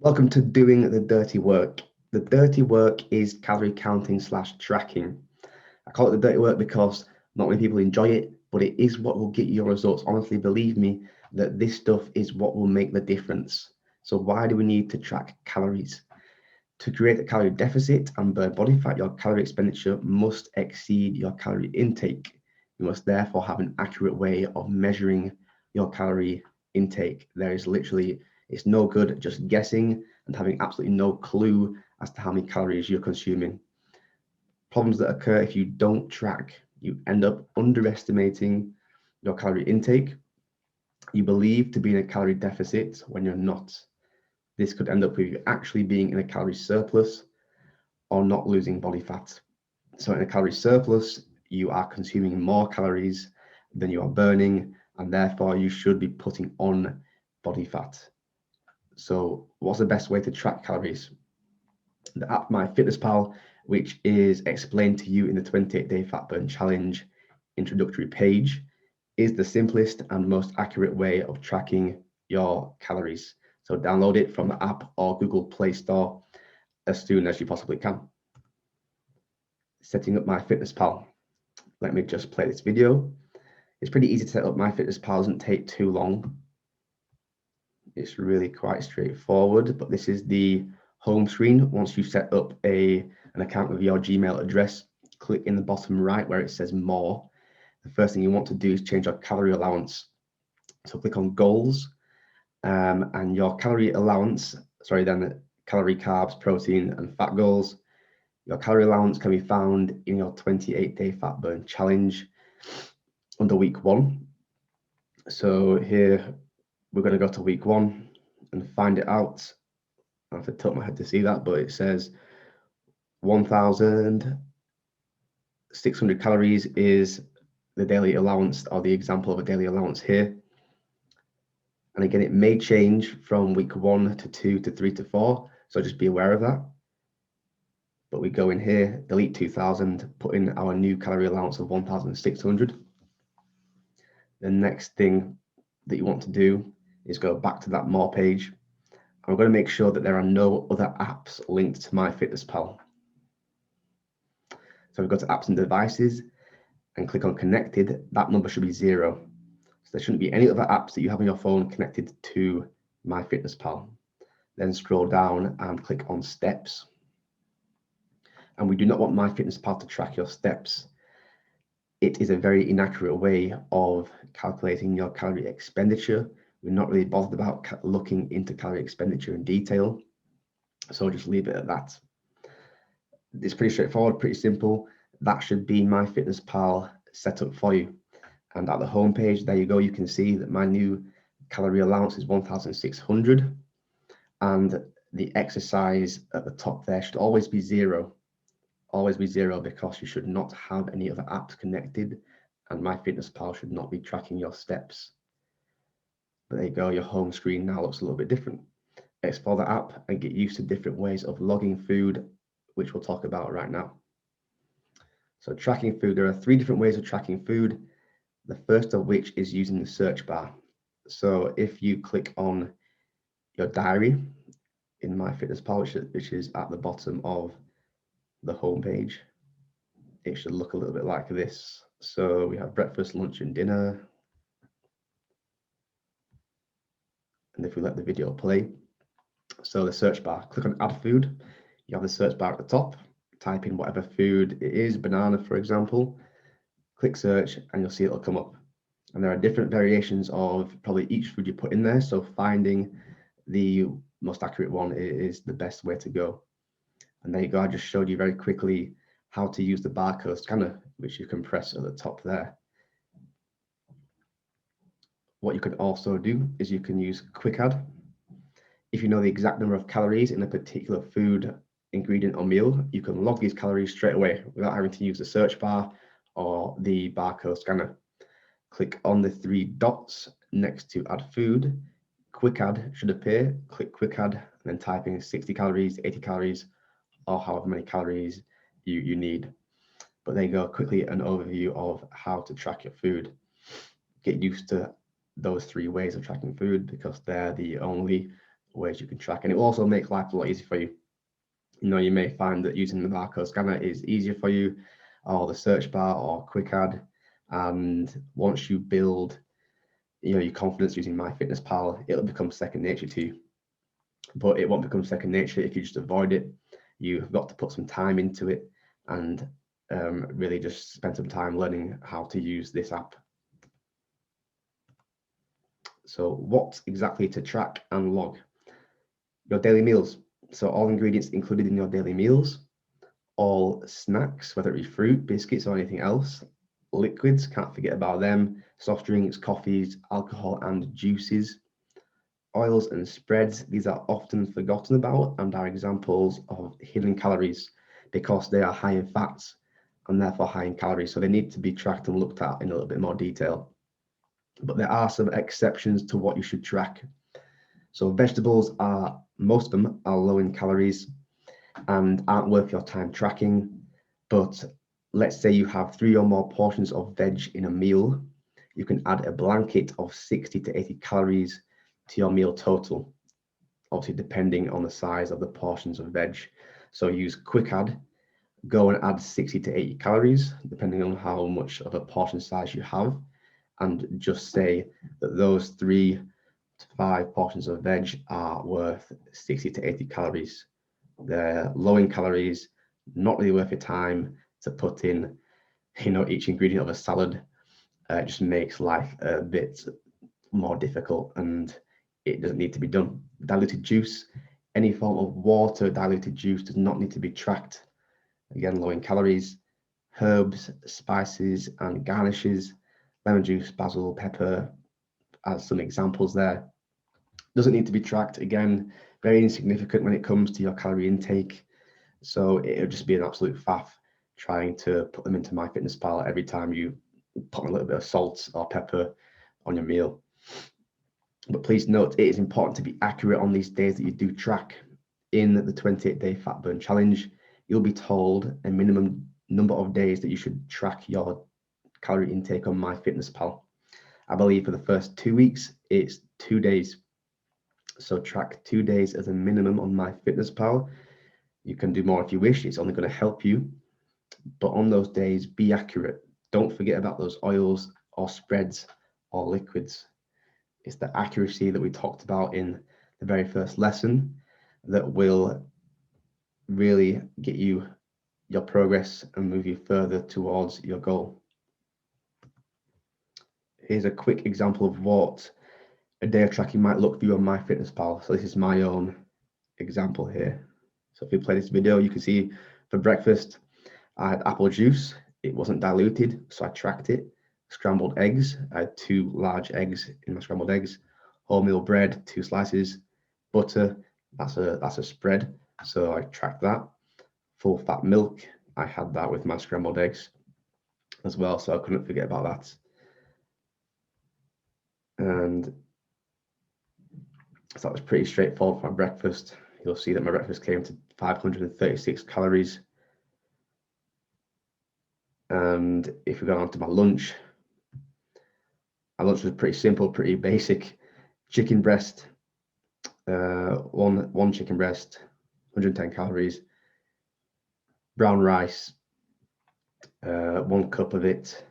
Welcome to Doing the Dirty Work. The dirty work is calorie counting slash tracking. I call it the dirty work because not many people enjoy it, but it is what will get you your results. Honestly, believe me that this stuff is what will make the difference. So why do we need to track calories? To create a calorie deficit and burn body fat, your calorie expenditure must exceed your calorie intake. You must therefore have an accurate way of measuring your calorie intake. It's no good just guessing and having absolutely no clue as to how many calories you're consuming. Problems that occur if you don't track, you end up underestimating your calorie intake. You believe to be in a calorie deficit when you're not. This could end up with you actually being in a calorie surplus or not losing body fat. So in a calorie surplus, you are consuming more calories than you are burning, and therefore you should be putting on body fat. So what's the best way to track calories? The app MyFitnessPal, which is explained to you in the 28-day fat burn challenge introductory page, is the simplest and most accurate way of tracking your calories. So download it from the app or Google Play Store as soon as you possibly can. Setting up MyFitnessPal. Let me just play this video. It's pretty easy to set up MyFitnessPal, doesn't take too long. It's really quite straightforward, but this is the home screen. Once you set up an account with your Gmail address, click in the bottom right where it says more. The first thing you want to do is change your calorie allowance. So click on goals, and your calorie allowance, then calorie, carbs, protein, and fat goals. Your calorie allowance can be found in your 28-day fat burn challenge under week 1. So here we're going to go to week 1 and find it out. I have to tilt my head to see that, but it says 1,600 calories is the daily allowance, or the example of a daily allowance here. And again, it may change from week 1 to 2 to 3 to 4, so just be aware of that. But we go in here, delete 2,000, put in our new calorie allowance of 1,600. The next thing that you want to do is go back to that more page. And we're going to make sure that there are no other apps linked to MyFitnessPal. So we go to apps and devices and click on connected. That number should be 0. So there shouldn't be any other apps that you have on your phone connected to MyFitnessPal. Then scroll down and click on steps. And we do not want MyFitnessPal to track your steps. It is a very inaccurate way of calculating your calorie expenditure. We're not really bothered about looking into calorie expenditure in detail, so just leave it at that. It's pretty straightforward, pretty simple. That should be MyFitnessPal set up for you. And at the home page, there you go, you can see that my new calorie allowance is 1,600, and the exercise at the top there should always be 0. Always be 0, because you should not have any other apps connected, and MyFitnessPal should not be tracking your steps. But there you go, your home screen now looks a little bit different. Explore the app and get used to different ways of logging food, which we'll talk about right now. So tracking food, there are 3 different ways of tracking food. The first of which is using the search bar. So if you click on your diary in MyFitnessPal, which is at the bottom of the home page, it should look a little bit like this. So we have breakfast, lunch, and dinner. And if we let the video play, so the search bar, click on add food. You have the search bar at the top, type in whatever food it is, banana, for example, click search, and you'll see it'll come up. And there are different variations of probably each food you put in there. So finding the most accurate one is the best way to go. And there you go, I just showed you very quickly how to use the barcode scanner, which you can press at the top there. What you can also do is you can use Quick Add. If you know the exact number of calories in a particular food, ingredient, or meal, you can log these calories straight away without having to use the search bar or the barcode scanner. Click on the 3 dots next to add food. Quick Add should appear. Click Quick Add and then type in 60 calories, 80 calories, or however many calories you need. But there you go, quickly an overview of how to track your food. Get used to those 3 ways of tracking food, because they're the only ways you can track, and it will also make life a lot easier for you. You know, you may find that using the barcode scanner is easier for you, or the search bar or quick add. And once you build, you know, your confidence using MyFitnessPal, it'll become second nature to you. But it won't become second nature if you just avoid it. You've got to put some time into it and really just spend some time learning how to use this app. So what exactly to track and log? Your daily meals. So all ingredients included in your daily meals, all snacks, whether it be fruit, biscuits, or anything else, liquids, can't forget about them, soft drinks, coffees, alcohol, and juices, oils and spreads. These are often forgotten about and are examples of hidden calories because they are high in fats and therefore high in calories. So they need to be tracked and looked at in a little bit more detail. But there are some exceptions to what you should track. So vegetables are, most of them are low in calories and aren't worth your time tracking. But let's say you have 3 or more portions of veg in a meal, you can add a blanket of 60 to 80 calories to your meal total, obviously depending on the size of the portions of veg. So use quick add, go and add 60 to 80 calories, depending on how much of a portion size you have, and just say that those 3 to 5 portions of veg are worth 60 to 80 calories. They're low in calories, not really worth your time to put in, you know, each ingredient of a salad. It just makes life a bit more difficult and it doesn't need to be done. Diluted juice, any form of water diluted juice does not need to be tracked. Again, low in calories. Herbs, spices, and garnishes, lemon juice, basil, pepper, as some examples there. Doesn't need to be tracked. Again, very insignificant when it comes to your calorie intake. So it would just be an absolute faff trying to put them into MyFitnessPal every time you put a little bit of salt or pepper on your meal. But please note, it is important to be accurate on these days that you do track. In the 28-day fat burn challenge, you'll be told a minimum number of days that you should track your calorie intake on MyFitnessPal. I believe for the first 2 weeks, it's 2 days. So track 2 days as a minimum on MyFitnessPal. You can do more if you wish. It's only going to help you. But on those days, be accurate. Don't forget about those oils or spreads or liquids. It's the accuracy that we talked about in the very first lesson that will really get you your progress and move you further towards your goal. Here's a quick example of what a day of tracking might look for you on MyFitnessPal. So this is my own example here. So if you play this video, you can see for breakfast, I had apple juice. It wasn't diluted, so I tracked it. Scrambled eggs, I had 2 large eggs in my scrambled eggs. Wholemeal bread, 2 slices. Butter, that's a spread, so I tracked that. Full fat milk, I had that with my scrambled eggs as well, so I couldn't forget about that. And so that was pretty straightforward for my breakfast. You'll see that my breakfast came to 536 calories. And if we go on to my lunch was pretty simple, pretty basic. Chicken breast, one chicken breast, 110 calories. Brown rice, 1 cup of it.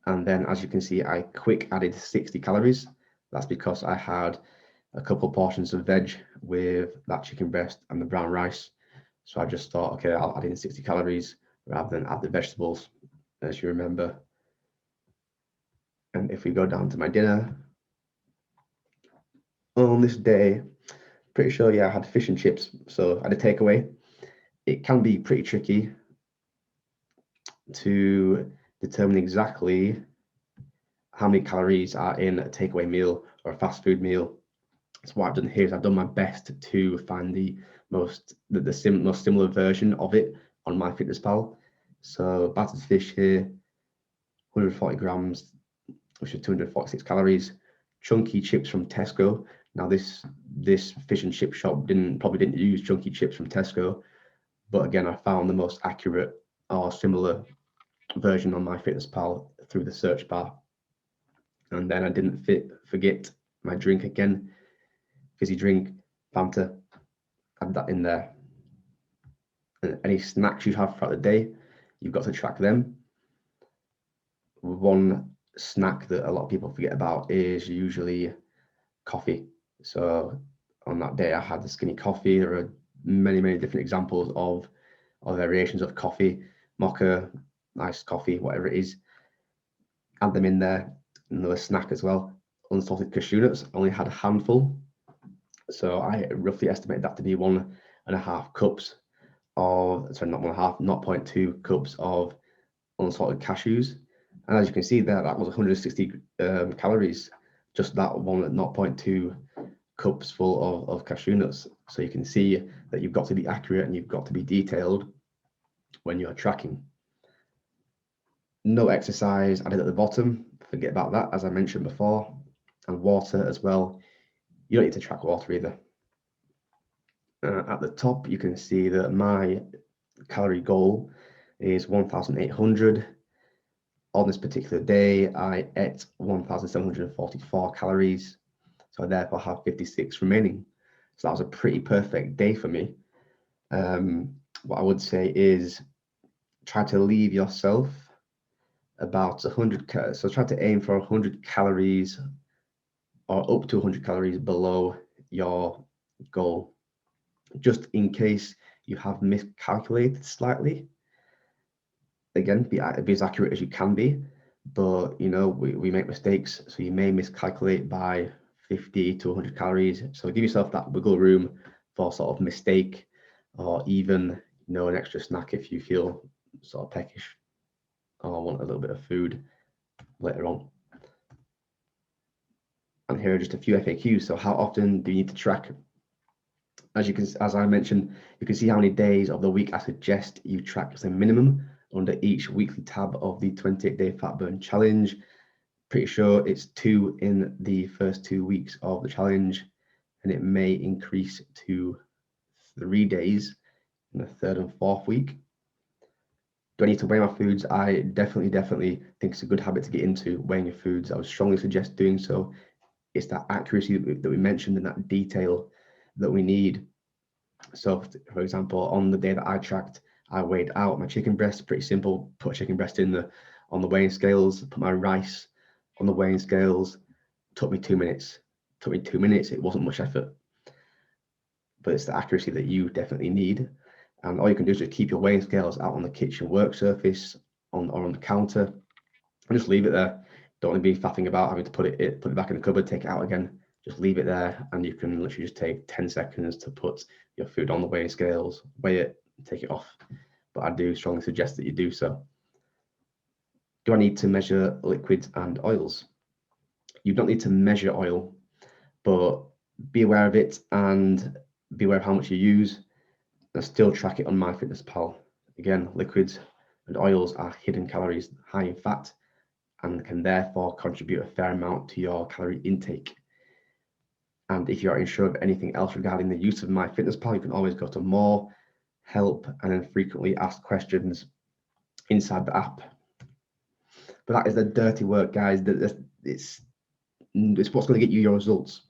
And then, as you can see, I quick added 60 calories. That's because I had a couple portions of veg with that chicken breast and the brown rice. So I just thought, okay, I'll add in 60 calories rather than add the vegetables, as you remember. And if we go down to my dinner, on this day, pretty sure, yeah, I had fish and chips. So I had a takeaway. It can be pretty tricky to determine exactly how many calories are in a takeaway meal or a fast food meal. So what I've done here is I've done my best to find the most similar version of it on MyFitnessPal. So battered fish here, 140 grams, which is 246 calories. Chunky chips from Tesco. Now this fish and chip shop probably didn't use chunky chips from Tesco, but again, I found the most accurate or similar version on MyFitnessPal through the search bar. And then I didn't forget my drink again, fizzy drink, Fanta, add that in there. And any snacks you have throughout the day, you've got to track them. One snack that a lot of people forget about is usually coffee. So on that day, I had the skinny coffee. There are many different examples of variations of coffee, mocha, iced coffee, whatever it is. Add them in there. Another snack as well. Unsalted cashew nuts. I only had a handful, so I roughly estimate that to be 1.5 cups of, sorry, not 1.5, 0.2 cups of unsalted cashews. And as you can see there, that was 160 calories, just that 0.2 cups full of cashew nuts. So you can see that you've got to be accurate and you've got to be detailed when you're tracking. No exercise added at the bottom, forget about that, as I mentioned before. And water as well, you don't need to track water either. At the top, you can see that my calorie goal is 1,800. On this particular day, I ate 1,744 calories. So I therefore have 56 remaining. So that was a pretty perfect day for me. What I would say is try to leave yourself about 100, so try to aim for 100 calories or up to 100 calories below your goal, just in case you have miscalculated slightly. Again, be as accurate as you can be, but you know, we make mistakes, so you may miscalculate by 50 to 100 calories. So give yourself that wiggle room for sort of mistake, or even, you know, an extra snack if you feel sort of peckish or want a little bit of food later on. And here are just a few FAQs. So how often do you need to track? As I mentioned, you can see how many days of the week I suggest you track as a minimum under each weekly tab of the 28-day fat burn challenge. Pretty sure it's 2 in the first 2 weeks of the challenge, and it may increase to 3 days in the 3rd and 4th week. Do I need to weigh my foods? I definitely think it's a good habit to get into, weighing your foods. I would strongly suggest doing so. It's that accuracy that we mentioned and that detail that we need. So for example, on the day that I tracked, I weighed out my chicken breast. Pretty simple. Put a chicken breast on the weighing scales, put my rice on the weighing scales. Took me 2 minutes. It wasn't much effort, but it's the accuracy that you definitely need. And all you can do is just keep your weighing scales out on the kitchen work surface or on the counter, and just leave it there. Don't want to be faffing about having to put it back in the cupboard, take it out again. Just leave it there, and you can literally just take 10 seconds to put your food on the weighing scales, weigh it, take it off. But I do strongly suggest that you do so. Do I need to measure liquids and oils? You don't need to measure oil, but be aware of it and be aware of how much you use, and still track it on MyFitnessPal. Again, liquids and oils are hidden calories, high in fat, and can therefore contribute a fair amount to your calorie intake. And if you are unsure of anything else regarding the use of MyFitnessPal, you can always go to more, help, and then frequently asked questions inside the app. But that is the dirty work, guys. It's what's going to get you your results.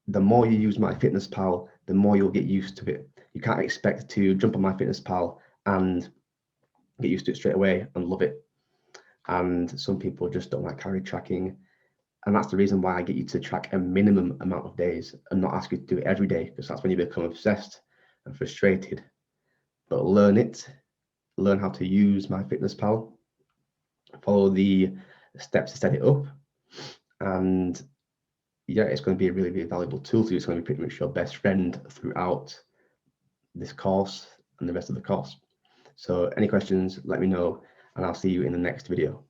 The more you use MyFitnessPal, the more you'll get used to it. You can't expect to jump on MyFitnessPal and get used to it straight away and love it. And some people just don't like calorie tracking. And that's the reason why I get you to track a minimum amount of days and not ask you to do it every day, because that's when you become obsessed and frustrated. But learn it, learn how to use MyFitnessPal, follow the steps to set it up, and yeah, it's going to be a really valuable tool to you. It's going to be pretty much your best friend throughout this course and the rest of the course. So any questions, let me know, and I'll see you in the next video.